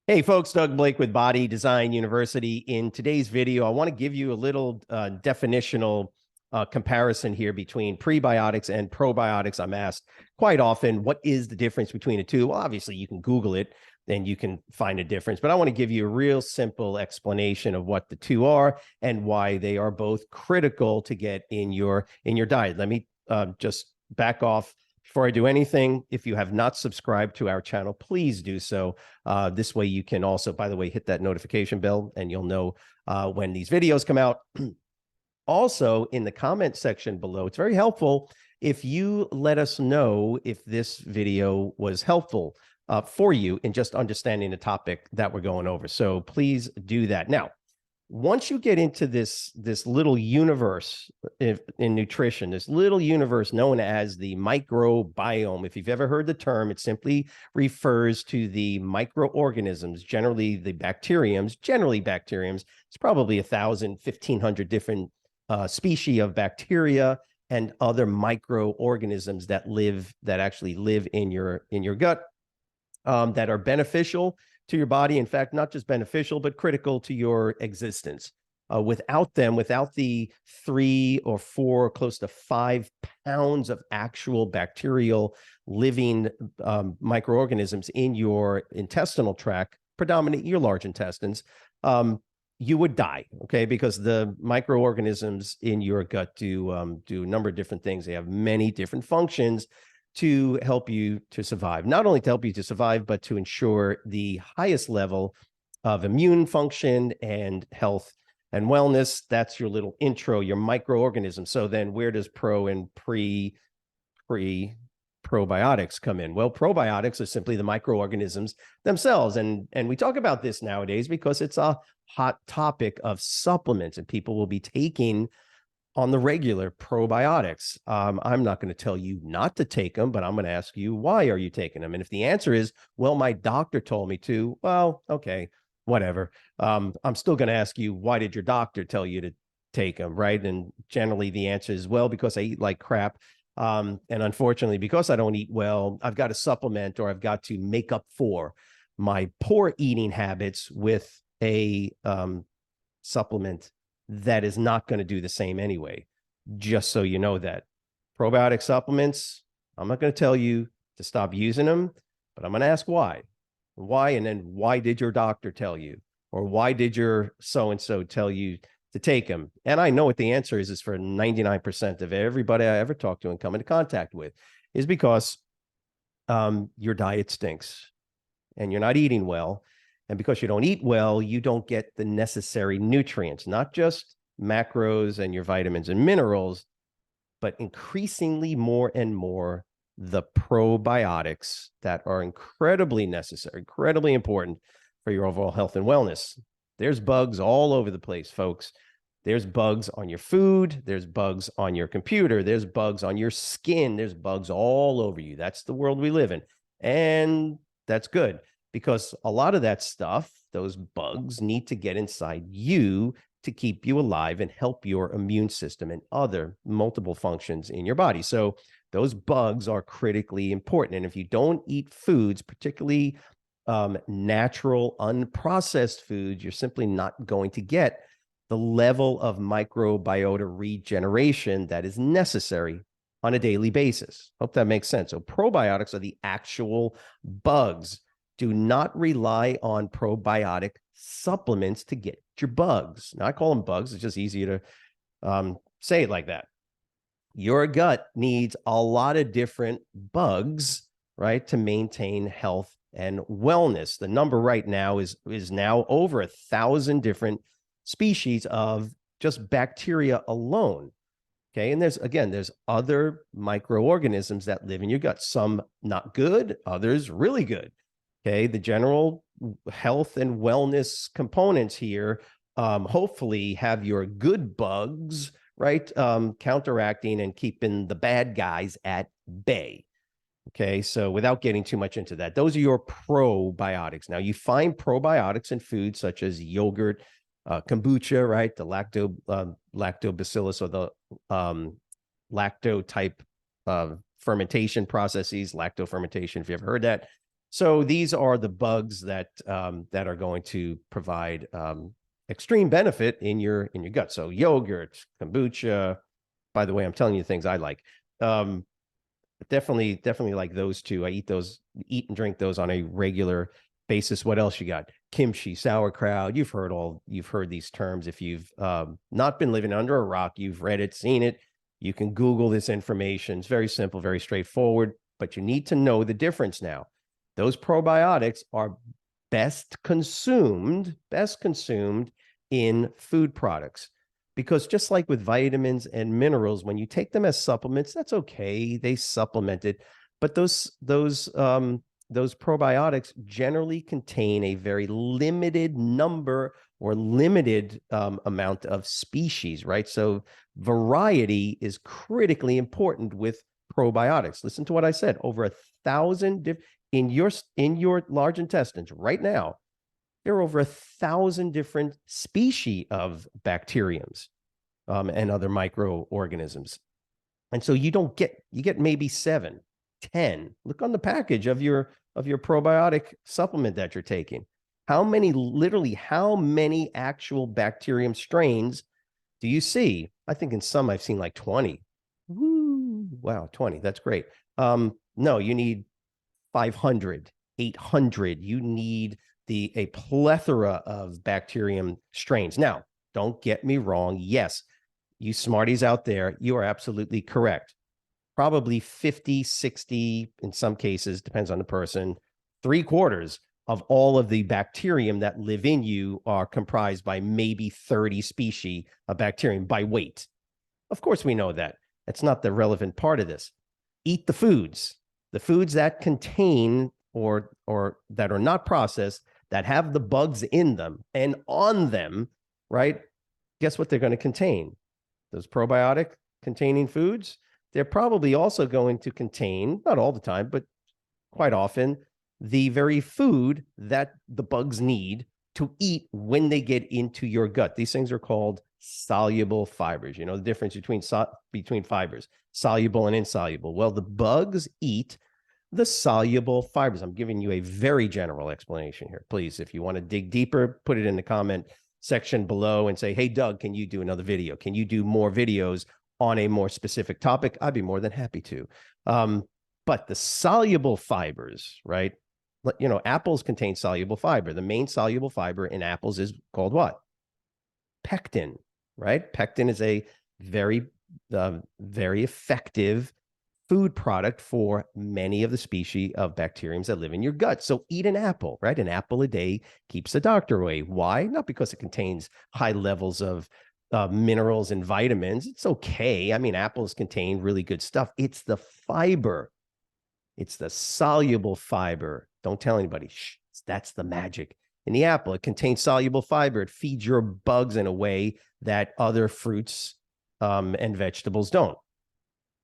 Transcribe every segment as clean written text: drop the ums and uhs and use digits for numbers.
Hey folks, Doug Blake with Body Design University. In today's video, I want to give you a little definitional comparison here between prebiotics and probiotics. I'm asked quite often, what is the difference between the two? Well, obviously you can Google it and you can find a difference, but I want to give you a real simple explanation of what the two are and why they are both critical to get in your diet. Let me just back off. Before I do anything, if you have not subscribed to our channel, please do so. This way you can also, by the way, hit that notification bell and you'll know when these videos come out. Also, in the comment section below, it's very helpful if you let us know if this video was helpful for you in just understanding the topic that we're going over. So please do that. Now, once you get into this little universe in nutrition, this little universe known as the microbiome, if you've ever heard the term, it simply refers to the microorganisms, generally bacteriums. It's probably 1,000, 1,500 different species of bacteria and other microorganisms that actually live in your gut that are beneficial to your body. In fact, not just beneficial, but critical to your existence. Without them, without the 3 or 4, close to 5 pounds of actual bacterial living microorganisms in your intestinal tract, predominantly your large intestines, you would die, okay? Because the microorganisms in your gut do a number of different things. They have many different functions to help you to survive, not only to help you to survive, but to ensure the highest level of immune function and health and wellness. That's your little intro, your microorganisms. So then where does pro and probiotics come in? Well, probiotics are simply the microorganisms themselves. And we talk about this nowadays because it's a hot topic of supplements, and people will be taking on the regular probiotics. I'm not going to tell you not to take them, but I'm going to ask you, why are you taking them? And if the answer is, well, my doctor told me to, well, okay, whatever. I'm still going to ask you, why did your doctor tell you to take them, right? And generally the answer is, well, because I eat like crap. And unfortunately, because I don't eat well, I've got to supplement, or I've got to make up for my poor eating habits with a supplement that is not going to do the same anyway. Just so you know that. Probiotic supplements, I'm not going to tell you to stop using them, but I'm going to ask why. Why? And then why did your doctor tell you? Or why did your so-and-so tell you to take them? And I know what the answer is for 99% of everybody I ever talk to and come into contact with, is because your diet stinks and you're not eating well. And because you don't eat well, you don't get the necessary nutrients, not just macros and your vitamins and minerals, but increasingly more and more the probiotics that are incredibly necessary, incredibly important for your overall health and wellness. There's bugs all over the place, folks. There's bugs on your food. There's bugs on your computer. There's bugs on your skin. There's bugs all over you. That's the world we live in. And that's good, because a lot of that stuff, those bugs, need to get inside you to keep you alive and help your immune system and other multiple functions in your body. So those bugs are critically important. And if you don't eat foods, particularly natural, unprocessed foods, you're simply not going to get the level of microbiota regeneration that is necessary on a daily basis. Hope that makes sense. So probiotics are the actual bugs. Do not rely on probiotic supplements to get your bugs. Now, I call them bugs. It's just easier to say it like that. Your gut needs a lot of different bugs, right, to maintain health and wellness. The number right now is now over 1,000 different species of just bacteria alone. Okay. And there's other microorganisms that live in your gut. Some not good, others really good. Okay. The general health and wellness components here hopefully have your good bugs, right, counteracting and keeping the bad guys at bay. Okay, so without getting too much into that, those are your probiotics. Now, you find probiotics in foods such as yogurt, kombucha, right, the lactobacillus, or the lacto type fermentation processes, lactofermentation, if you ever heard that. So these are the bugs that that are going to provide extreme benefit in your gut. So yogurt, kombucha. By the way, I'm telling you things I like. Definitely like those two. I eat and drink those on a regular basis. What else you got? Kimchi, sauerkraut. You've heard these terms. If you've not been living under a rock, you've read it, seen it. You can Google this information. It's very simple, very straightforward, but you need to know the difference now. Those probiotics are best consumed in food products. Because just like with vitamins and minerals, when you take them as supplements, that's okay. They supplement it. But those probiotics generally contain a very limited number or limited amount of species, right? So variety is critically important with probiotics. Listen to what I said. Over 1,000 in your large intestines right now, there are over 1,000 different species of bacteriums and other microorganisms. And so you get maybe 7, 10. Look on the package of your probiotic supplement that you're taking. How many actual bacterium strains do you see? I think in some I've seen like 20. Woo, wow, 20. That's great. No, you need 500, 800. You need a plethora of bacterium strains. Now, don't get me wrong. Yes, you smarties out there, you are absolutely correct. Probably 50, 60, in some cases, depends on the person, 3/4 of all of the bacterium that live in you are comprised by maybe 30 species of bacterium by weight. Of course, we know that. That's not the relevant part of this. Eat the foods that contain or that are not processed, that have the bugs in them and on them, right? Guess what they're going to contain? Those probiotic containing foods, they're probably also going to contain, not all the time, but quite often, the very food that the bugs need to eat when they get into your gut. These things are called soluble fibers. You know the difference between fibers, soluble and insoluble. Well, the bugs eat the soluble fibers. I'm giving you a very general explanation here. Please, if you want to dig deeper, put it in the comment section below and say, hey, Doug, can you do another video? Can you do more videos on a more specific topic? I'd be more than happy to. But the soluble fibers, right? You know, apples contain soluble fiber. The main soluble fiber in apples is called what? Pectin, right? Pectin is a very effective food product for many of the species of bacteriums that live in your gut. So eat an apple, right? An apple a day keeps the doctor away. Why? Not because it contains high levels of minerals and vitamins. It's okay. I mean, apples contain really good stuff. It's the fiber. It's the soluble fiber. Don't tell anybody. Shh, that's the magic. In the apple, it contains soluble fiber. It feeds your bugs in a way that other fruits and vegetables don't.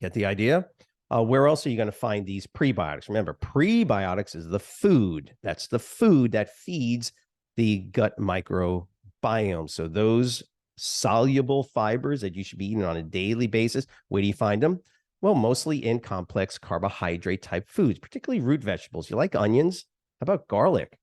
Get the idea? Where else are you going to find these prebiotics? Remember, prebiotics is the food. That's the food that feeds the gut microbiome. So those soluble fibers that you should be eating on a daily basis, where do you find them? Well, mostly in complex carbohydrate type foods, particularly root vegetables. You like onions? How about garlic?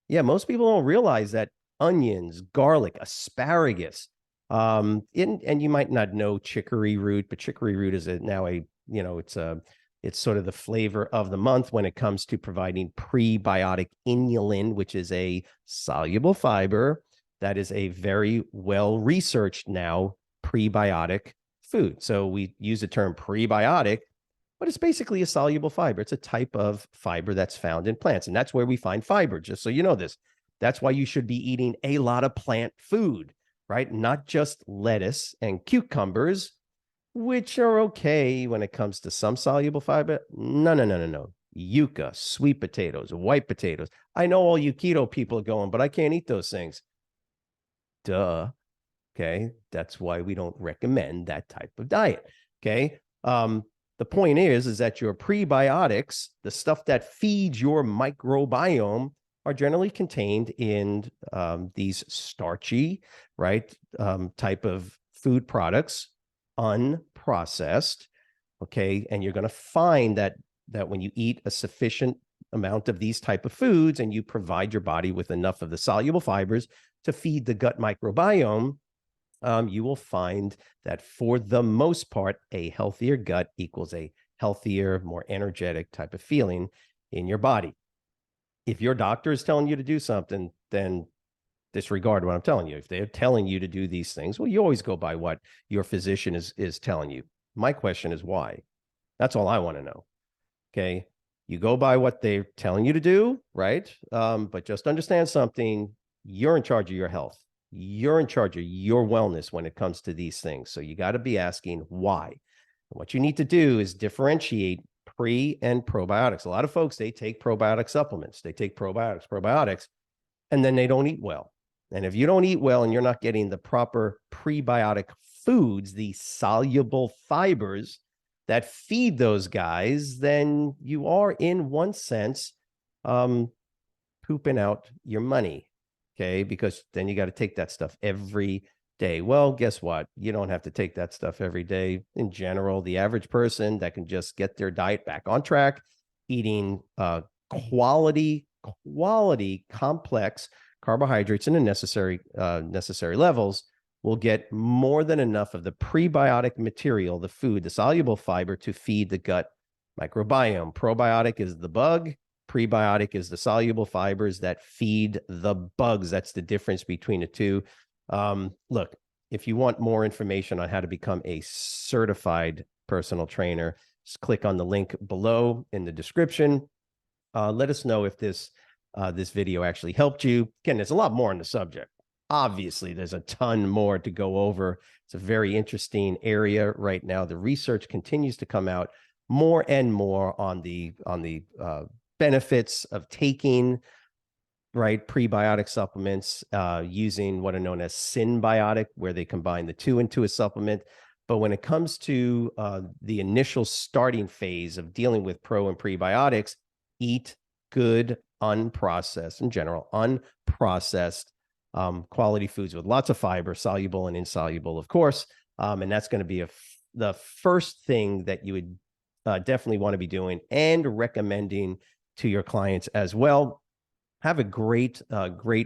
Yeah, most people don't realize that onions, garlic, asparagus, and you might not know chicory root, but chicory root is it's sort of the flavor of the month when it comes to providing prebiotic inulin, which is a soluble fiber that is a very well researched now prebiotic food. So we use the term prebiotic, but it's basically a soluble fiber. It's a type of fiber that's found in plants, and that's where we find fiber, just so you know this. That's why you should be eating a lot of plant food, right? Not just lettuce and cucumbers, which are okay when it comes to some soluble fiber. No. Yucca, sweet potatoes, white potatoes. I know all you keto people are going, but I can't eat those things. Duh. Okay. That's why we don't recommend that type of diet. Okay. The point is that your prebiotics, the stuff that feeds your microbiome, are generally contained in these starchy, right, type of food products, unprocessed. Okay. And you're going to find that when you eat a sufficient amount of these type of foods and you provide your body with enough of the soluble fibers to feed the gut microbiome, you will find that for the most part, a healthier gut equals a healthier, more energetic type of feeling in your body. If your doctor is telling you to do something, then disregard what I'm telling you. If they're telling you to do these things, well, you always go by what your physician is telling you. My question is why? That's all I want to know. Okay. You go by what they're telling you to do, right? But just understand something. You're in charge of your health. You're in charge of your wellness when it comes to these things. So you got to be asking why. And what you need to do is differentiate pre and probiotics. A lot of folks, they take probiotic supplements. They take probiotics, and then they don't eat well. And if you don't eat well and you're not getting the proper prebiotic foods, the soluble fibers that feed those guys, then you are, in one sense, pooping out your money. Okay. Because then you got to take that stuff every day. Well, guess what? You don't have to take that stuff every day. In general, the average person that can just get their diet back on track, eating quality, complex carbohydrates in the necessary levels, will get more than enough of the prebiotic material, the food, the soluble fiber to feed the gut microbiome. Probiotic is the bug. Prebiotic is the soluble fibers that feed the bugs. That's the difference between the two. Look, if you want more information on how to become a certified personal trainer, just click on the link below in the description. Let us know if this video actually helped you. Again, there's a lot more on the subject. Obviously, there's a ton more to go over. It's a very interesting area right now. The research continues to come out more and more on the benefits of taking prebiotic supplements, using what are known as synbiotic, where they combine the two into a supplement. But when it comes to the initial starting phase of dealing with pro and prebiotics, eat good, unprocessed, in general, unprocessed quality foods with lots of fiber, soluble and insoluble, of course. And that's going to be the first thing that you would definitely want to be doing and recommending to your clients as well. Have a great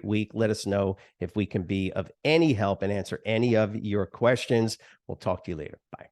week. Let us know if we can be of any help and answer any of your questions. We'll talk to you later. Bye.